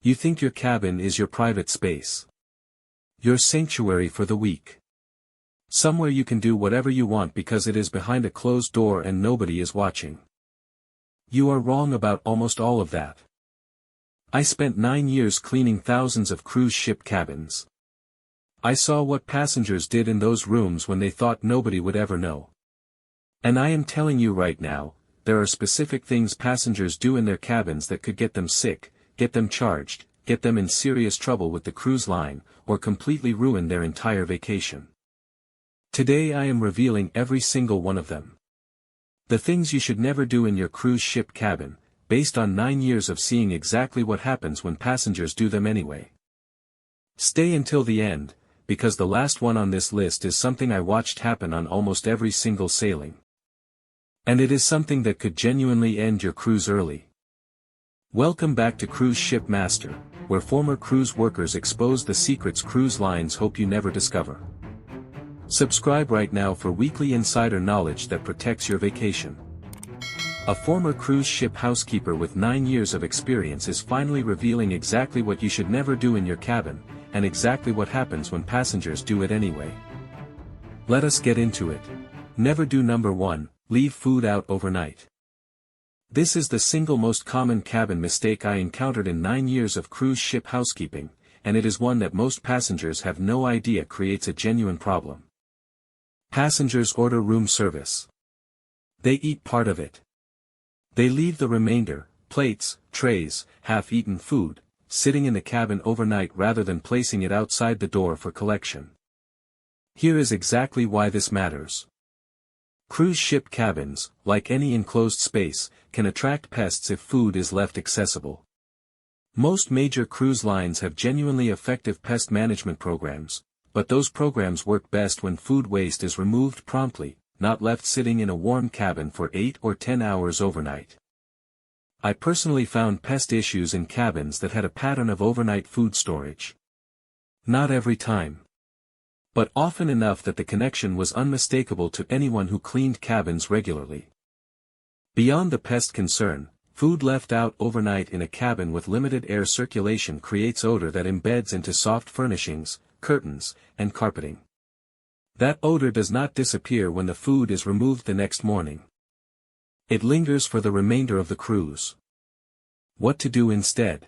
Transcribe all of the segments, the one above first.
You think your cabin is your private space. Your sanctuary for the week. Somewhere you can do whatever you want because it is behind a closed door and nobody is watching. You are wrong about almost all of that. I spent 9 years cleaning thousands of cruise ship cabins. I saw what passengers did in those rooms when they thought nobody would ever know. And I am telling you right now, there are specific things passengers do in their cabins that could get them sick, get them charged, get them in serious trouble with the cruise line, or completely ruin their entire vacation. Today I am revealing every single one of them. The things you should never do in your cruise ship cabin, based on 9 years of seeing exactly what happens when passengers do them anyway. Stay until the end, because the last one on this list is something I watched happen on almost every single sailing. And it is something that could genuinely end your cruise early. Welcome back to Cruise Ship Master, where former cruise workers expose the secrets cruise lines hope you never discover. Subscribe right now for weekly insider knowledge that protects your vacation. A former cruise ship housekeeper with 9 years of experience is finally revealing exactly what you should never do in your cabin, and exactly what happens when passengers do it anyway. Let us get into it. Never do number 1, leave food out overnight. This is the single most common cabin mistake I encountered in 9 years of cruise ship housekeeping, and it is one that most passengers have no idea creates a genuine problem. Passengers order room service. They eat part of it. They leave the remainder, plates, trays, half-eaten food, sitting in the cabin overnight rather than placing it outside the door for collection. Here is exactly why this matters. Cruise ship cabins, like any enclosed space, can attract pests if food is left accessible. Most major cruise lines have genuinely effective pest management programs, but those programs work best when food waste is removed promptly, not left sitting in a warm cabin for 8 or 10 hours overnight. I personally found pest issues in cabins that had a pattern of overnight food storage. Not every time. But often enough that the connection was unmistakable to anyone who cleaned cabins regularly. Beyond the pest concern, food left out overnight in a cabin with limited air circulation creates odor that embeds into soft furnishings, curtains, and carpeting. That odor does not disappear when the food is removed the next morning. It lingers for the remainder of the cruise. What to do instead?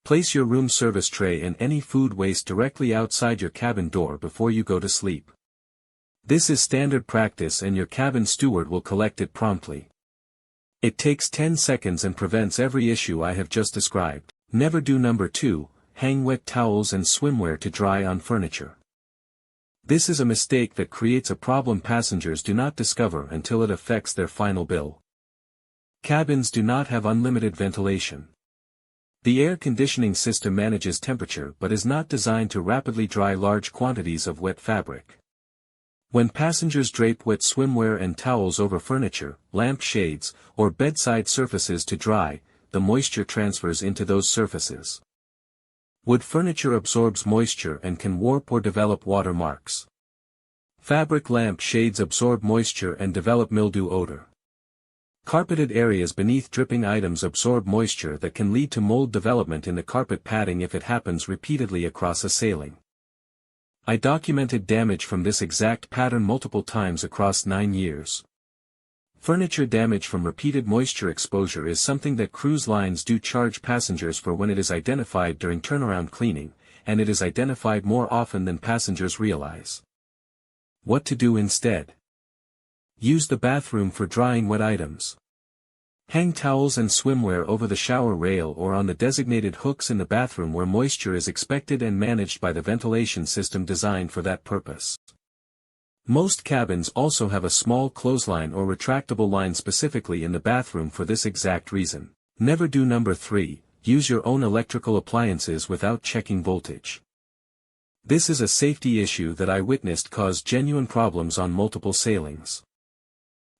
Place your room service tray and any food waste directly outside your cabin door before you go to sleep. This is standard practice and your cabin steward will collect it promptly. It takes 10 seconds and prevents every issue I have just described. Never do number 2, hang wet towels and swimwear to dry on furniture. This is a mistake that creates a problem passengers do not discover until it affects their final bill. Cabins do not have unlimited ventilation. The air conditioning system manages temperature but is not designed to rapidly dry large quantities of wet fabric. When passengers drape wet swimwear and towels over furniture, lamp shades, or bedside surfaces to dry, the moisture transfers into those surfaces. Wood furniture absorbs moisture and can warp or develop water marks. Fabric lamp shades absorb moisture and develop mildew odor. Carpeted areas beneath dripping items absorb moisture that can lead to mold development in the carpet padding if it happens repeatedly across a sailing. I documented damage from this exact pattern multiple times across 9 years. Furniture damage from repeated moisture exposure is something that cruise lines do charge passengers for when it is identified during turnaround cleaning, and it is identified more often than passengers realize. What to do instead? Use the bathroom for drying wet items. Hang towels and swimwear over the shower rail or on the designated hooks in the bathroom where moisture is expected and managed by the ventilation system designed for that purpose. Most cabins also have a small clothesline or retractable line specifically in the bathroom for this exact reason. Never do number 3, use your own electrical appliances without checking voltage. This is a safety issue that I witnessed cause genuine problems on multiple sailings.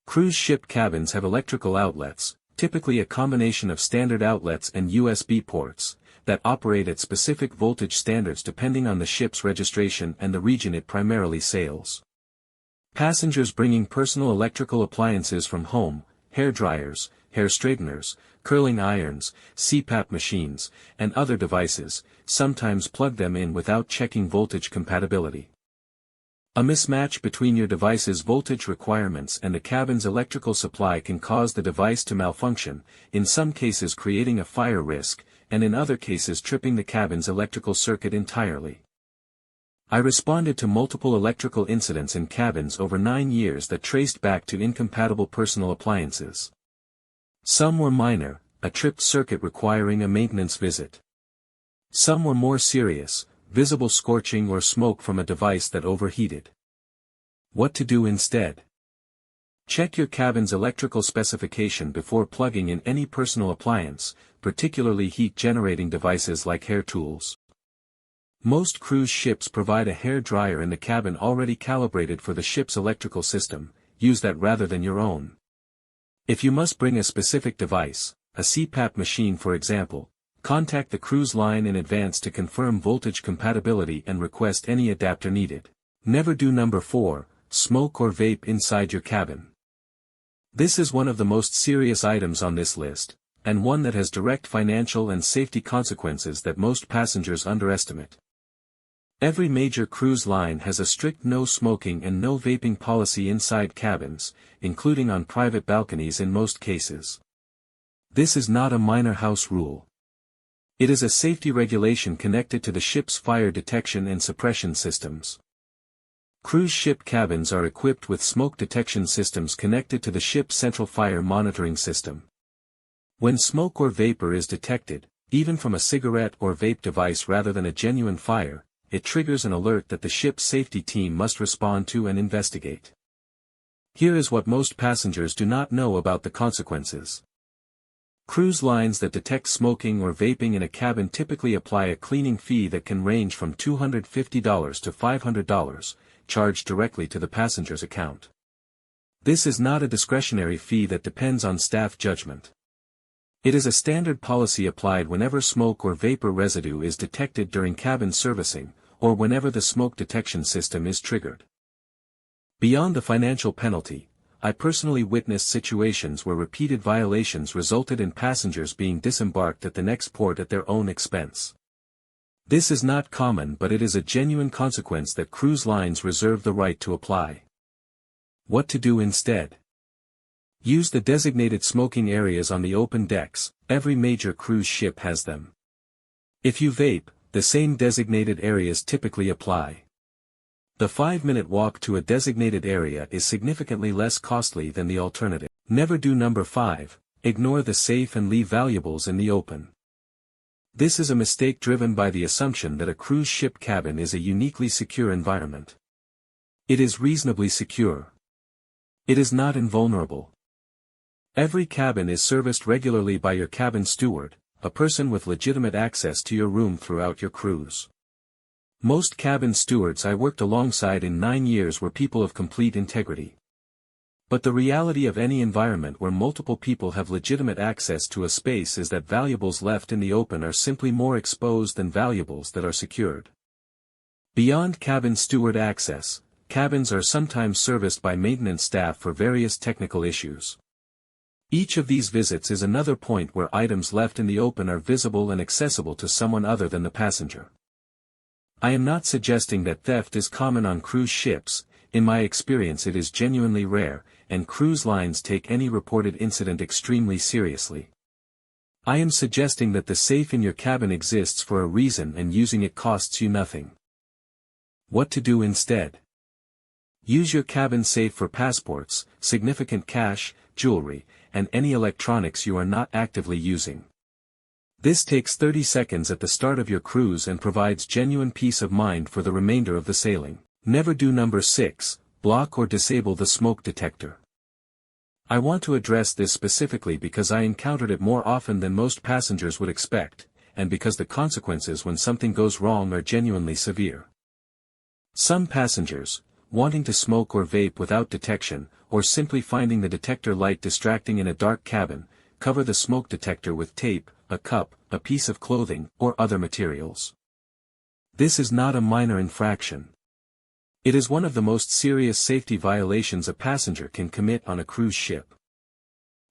Cruise ship cabins have electrical outlets, typically a combination of standard outlets and USB ports, that operate at specific voltage standards depending on the ship's registration and the region it primarily sails. Passengers bringing personal electrical appliances from home, hair dryers, hair straighteners, curling irons, CPAP machines, and other devices, sometimes plug them in without checking voltage compatibility. A mismatch between your device's voltage requirements and the cabin's electrical supply can cause the device to malfunction, in some cases creating a fire risk, and in other cases tripping the cabin's electrical circuit entirely. I responded to multiple electrical incidents in cabins over 9 years that traced back to incompatible personal appliances. Some were minor, a tripped circuit requiring a maintenance visit. Some were more serious, visible scorching or smoke from a device that overheated. What to do instead? Check your cabin's electrical specification before plugging in any personal appliance, particularly heat-generating devices like hair tools. Most cruise ships provide a hair dryer in the cabin already calibrated for the ship's electrical system. Use that rather than your own. If you must bring a specific device, a CPAP machine for example, contact the cruise line in advance to confirm voltage compatibility and request any adapter needed. Never do number 4, smoke or vape inside your cabin. This is one of the most serious items on this list, and one that has direct financial and safety consequences that most passengers underestimate. Every major cruise line has a strict no smoking and no vaping policy inside cabins, including on private balconies in most cases. This is not a minor house rule. It is a safety regulation connected to the ship's fire detection and suppression systems. Cruise ship cabins are equipped with smoke detection systems connected to the ship's central fire monitoring system. When smoke or vapor is detected, even from a cigarette or vape device rather than a genuine fire, it triggers an alert that the ship's safety team must respond to and investigate. Here is what most passengers do not know about the consequences. Cruise lines that detect smoking or vaping in a cabin typically apply a cleaning fee that can range from $250 to $500, charged directly to the passenger's account. This is not a discretionary fee that depends on staff judgment. It is a standard policy applied whenever smoke or vapor residue is detected during cabin servicing, or whenever the smoke detection system is triggered. Beyond the financial penalty, I personally witnessed situations where repeated violations resulted in passengers being disembarked at the next port at their own expense. This is not common, but it is a genuine consequence that cruise lines reserve the right to apply. What to do instead? Use the designated smoking areas on the open decks. Every major cruise ship has them. If you vape, the same designated areas typically apply. The 5-minute walk to a designated area is significantly less costly than the alternative. Never do number 5, ignore the safe and leave valuables in the open. This is a mistake driven by the assumption that a cruise ship cabin is a uniquely secure environment. It is reasonably secure. It is not invulnerable. Every cabin is serviced regularly by your cabin steward, a person with legitimate access to your room throughout your cruise. Most cabin stewards I worked alongside in 9 years were people of complete integrity. But the reality of any environment where multiple people have legitimate access to a space is that valuables left in the open are simply more exposed than valuables that are secured. Beyond cabin steward access, cabins are sometimes serviced by maintenance staff for various technical issues. Each of these visits is another point where items left in the open are visible and accessible to someone other than the passenger. I am not suggesting that theft is common on cruise ships. In my experience it is genuinely rare, and cruise lines take any reported incident extremely seriously. I am suggesting that the safe in your cabin exists for a reason and using it costs you nothing. What to do instead? Use your cabin safe for passports, significant cash, jewelry, and any electronics you are not actively using. This takes 30 seconds at the start of your cruise and provides genuine peace of mind for the remainder of the sailing. Never do number 6, block or disable the smoke detector. I want to address this specifically because I encountered it more often than most passengers would expect, and because the consequences when something goes wrong are genuinely severe. Some passengers, wanting to smoke or vape without detection, or simply finding the detector light distracting in a dark cabin, cover the smoke detector with tape, a cup, a piece of clothing, or other materials. This is not a minor infraction. It is one of the most serious safety violations a passenger can commit on a cruise ship.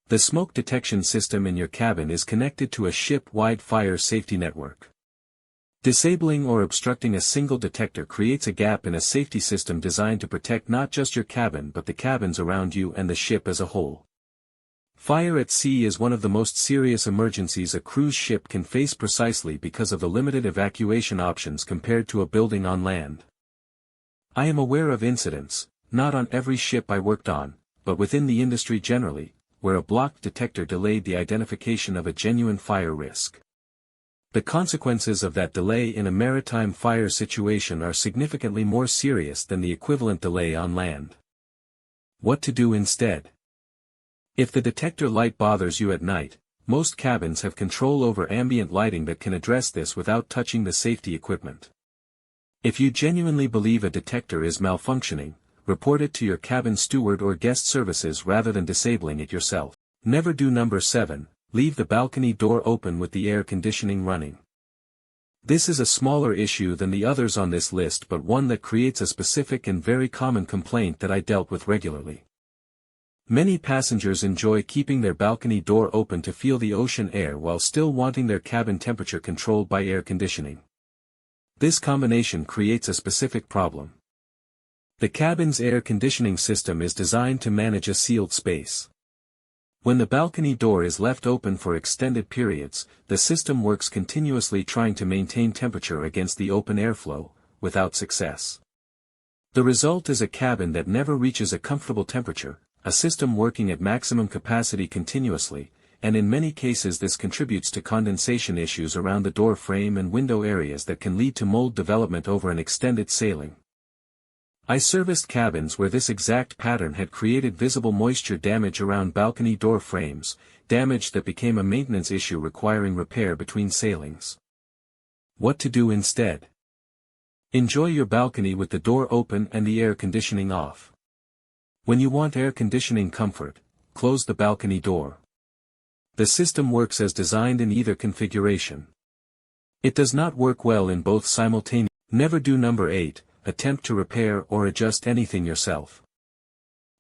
The smoke detection system in your cabin is connected to a ship-wide fire safety network. Disabling or obstructing a single detector creates a gap in a safety system designed to protect not just your cabin but the cabins around you and the ship as a whole. Fire at sea is one of the most serious emergencies a cruise ship can face precisely because of the limited evacuation options compared to a building on land. I am aware of incidents, not on every ship I worked on, but within the industry generally, where a blocked detector delayed the identification of a genuine fire risk. The consequences of that delay in a maritime fire situation are significantly more serious than the equivalent delay on land. What to do instead? If the detector light bothers you at night, most cabins have control over ambient lighting that can address this without touching the safety equipment. If you genuinely believe a detector is malfunctioning, report it to your cabin steward or guest services rather than disabling it yourself. Never do number 7. Leave the balcony door open with the air conditioning running. This is a smaller issue than the others on this list but one that creates a specific and very common complaint that I dealt with regularly. Many passengers enjoy keeping their balcony door open to feel the ocean air while still wanting their cabin temperature controlled by air conditioning. This combination creates a specific problem. The cabin's air conditioning system is designed to manage a sealed space. When the balcony door is left open for extended periods, the system works continuously trying to maintain temperature against the open airflow, without success. The result is a cabin that never reaches a comfortable temperature, a system working at maximum capacity continuously, and in many cases this contributes to condensation issues around the door frame and window areas that can lead to mold development over an extended sailing. I serviced cabins where this exact pattern had created visible moisture damage around balcony door frames, damage that became a maintenance issue requiring repair between sailings. What to do instead? Enjoy your balcony with the door open and the air conditioning off. When you want air conditioning comfort, close the balcony door. The system works as designed in either configuration. It does not work well in both simultaneously. Never do number 8. Attempt to repair or adjust anything yourself.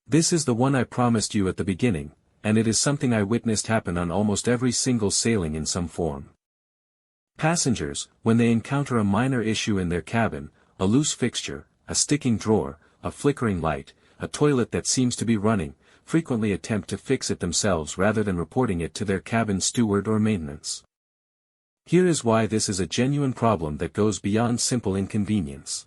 This is the one I promised you at the beginning, and it is something I witnessed happen on almost every single sailing in some form. Passengers, when they encounter a minor issue in their cabin, a loose fixture, a sticking drawer, a flickering light, a toilet that seems to be running, frequently attempt to fix it themselves rather than reporting it to their cabin steward or maintenance. Here is why this is a genuine problem that goes beyond simple inconvenience.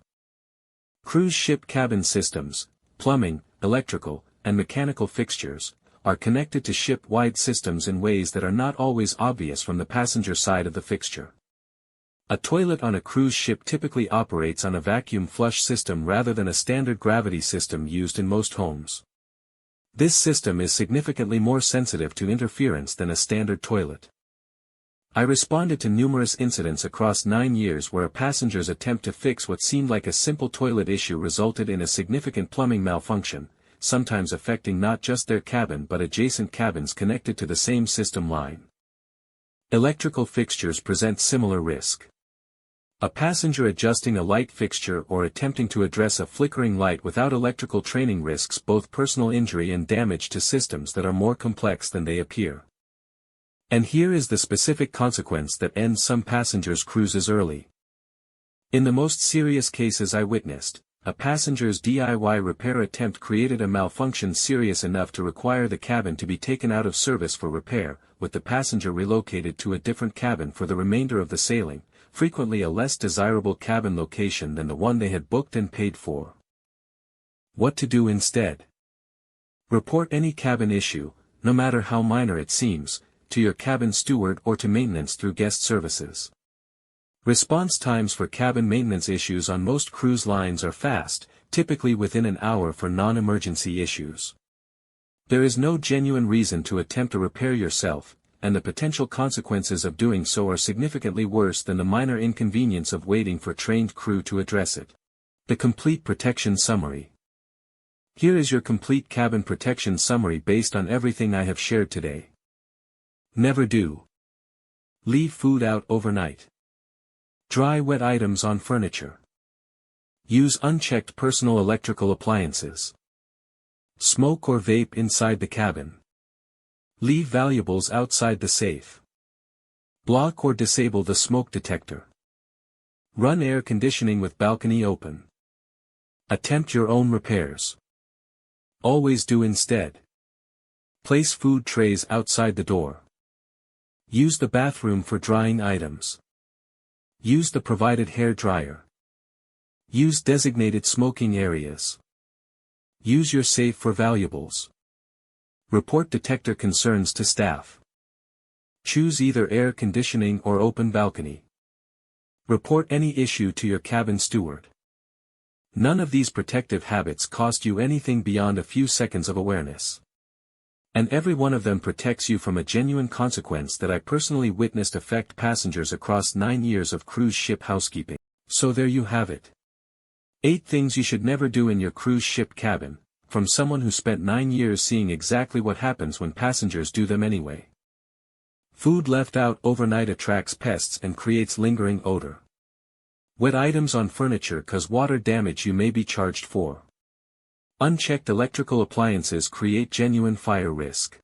Cruise ship cabin systems, plumbing, electrical, and mechanical fixtures, are connected to ship-wide systems in ways that are not always obvious from the passenger side of the fixture. A toilet on a cruise ship typically operates on a vacuum flush system rather than a standard gravity system used in most homes. This system is significantly more sensitive to interference than a standard toilet. I responded to numerous incidents across 9 years where a passenger's attempt to fix what seemed like a simple toilet issue resulted in a significant plumbing malfunction, sometimes affecting not just their cabin but adjacent cabins connected to the same system line. Electrical fixtures present similar risk. A passenger adjusting a light fixture or attempting to address a flickering light without electrical training risks both personal injury and damage to systems that are more complex than they appear. And here is the specific consequence that ends some passengers' cruises early. In the most serious cases I witnessed, a passenger's DIY repair attempt created a malfunction serious enough to require the cabin to be taken out of service for repair, with the passenger relocated to a different cabin for the remainder of the sailing, frequently a less desirable cabin location than the one they had booked and paid for. What to do instead? Report any cabin issue, no matter how minor it seems, to your cabin steward or to maintenance through guest services. Response times for cabin maintenance issues on most cruise lines are fast, typically within an hour for non-emergency issues. There is no genuine reason to attempt a repair yourself, and the potential consequences of doing so are significantly worse than the minor inconvenience of waiting for trained crew to address it. The Complete Protection Summary. Here is your complete cabin protection summary based on everything I have shared today. Never do. Leave food out overnight. Dry wet items on furniture. Use unchecked personal electrical appliances. Smoke or vape inside the cabin. Leave valuables outside the safe. Block or disable the smoke detector. Run air conditioning with balcony open. Attempt your own repairs. Always do instead. Place food trays outside the door. Use the bathroom for drying items. Use the provided hair dryer. Use designated smoking areas. Use your safe for valuables. Report detector concerns to staff. Choose either air conditioning or open balcony. Report any issue to your cabin steward. None of these protective habits cost you anything beyond a few seconds of awareness. And every one of them protects you from a genuine consequence that I personally witnessed affect passengers across 9 years of cruise ship housekeeping. So there you have it. 8 things you should never do in your cruise ship cabin, from someone who spent 9 years seeing exactly what happens when passengers do them anyway. Food left out overnight attracts pests and creates lingering odor. Wet items on furniture cause water damage you may be charged for. Unchecked electrical appliances create genuine fire risk.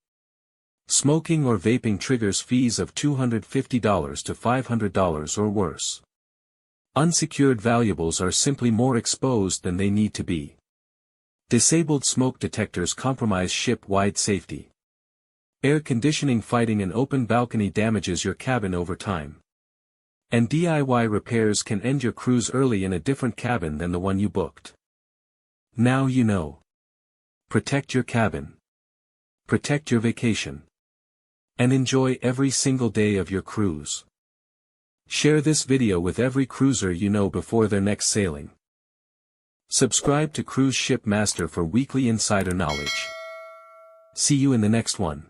Smoking or vaping triggers fees of $250 to $500 or worse. Unsecured valuables are simply more exposed than they need to be. Disabled smoke detectors compromise ship-wide safety. Air conditioning fighting an open balcony damages your cabin over time. And DIY repairs can end your cruise early in a different cabin than the one you booked. Now you know. Protect your cabin. Protect your vacation. And enjoy every single day of your cruise. Share this video with every cruiser you know before their next sailing. Subscribe to Cruise Ship Master for weekly insider knowledge. See you in the next one.